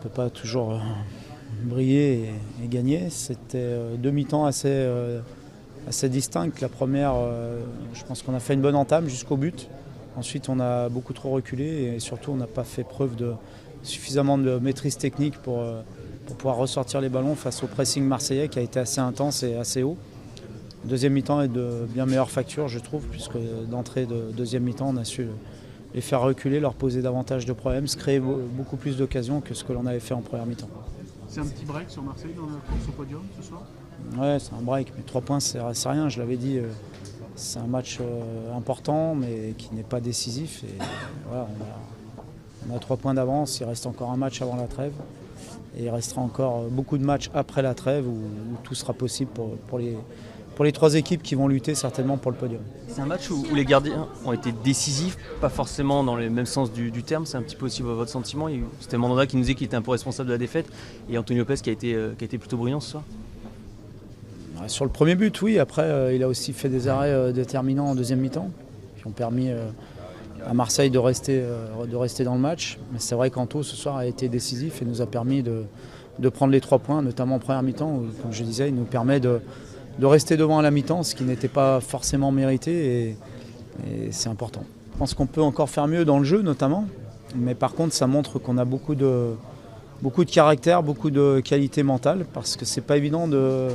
peut pas toujours briller et gagner. C'était deux mi-temps assez distinctes. La première, je pense qu'on a fait une bonne entame jusqu'au but. Ensuite, on a beaucoup trop reculé et surtout, on n'a pas fait preuve de suffisamment de maîtrise technique pour pouvoir ressortir les ballons face au pressing marseillais qui a été assez intense et assez haut. Deuxième mi-temps est de bien meilleure facture, je trouve, puisque d'entrée de deuxième mi-temps, on a su les faire reculer, leur poser davantage de problèmes, se créer beaucoup plus d'occasions que ce que l'on avait fait en première mi-temps. C'est un petit break sur Marseille dans la course au podium ce soir? Ouais, c'est un break, mais 3 points, c'est rien, je l'avais dit. C'est un match important, mais qui n'est pas décisif. Et voilà, on a 3 points d'avance, il reste encore un match avant la trêve. Et il restera encore beaucoup de matchs après la trêve où tout sera possible pour les 3 équipes qui vont lutter certainement pour le podium. C'est un match où les gardiens ont été décisifs, pas forcément dans le même sens du terme, c'est un petit peu aussi votre sentiment. C'était Mandanda qui nous disait qu'il était un peu responsable de la défaite et Antonio Lopez qui a été plutôt brillant ce soir. Sur le premier but, oui. Après, il a aussi fait des arrêts déterminants en deuxième mi-temps qui ont permis à Marseille de rester dans le match. Mais c'est vrai qu'Anto ce soir a été décisif et nous a permis de prendre les 3 points, notamment en première mi-temps où, comme je disais, il nous permet de rester devant à la mi-temps, ce qui n'était pas forcément mérité et c'est important. Je pense qu'on peut encore faire mieux dans le jeu notamment, mais par contre ça montre qu'on a beaucoup de caractère, beaucoup de qualité mentale, parce que c'est pas évident de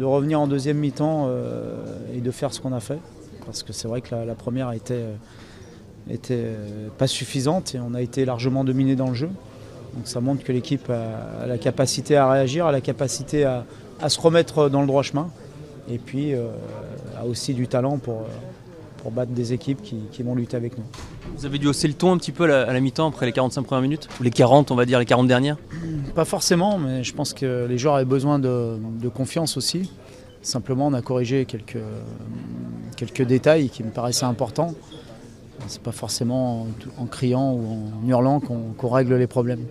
revenir en deuxième mi-temps et de faire ce qu'on a fait, parce que c'est vrai que la première était pas suffisante et on a été largement dominé dans le jeu. Donc ça montre que l'équipe a la capacité à réagir, a la capacité à se remettre dans le droit chemin. Et puis a aussi du talent pour battre des équipes qui vont lutter avec nous. Vous avez dû hausser le ton un petit peu à la mi-temps après les 45 premières minutes? Ou les 40, on va dire, les 40 dernières? Pas forcément, mais je pense que les joueurs avaient besoin de confiance aussi. Simplement, on a corrigé quelques détails qui me paraissaient importants. C'est pas forcément en criant ou en hurlant qu'on règle les problèmes.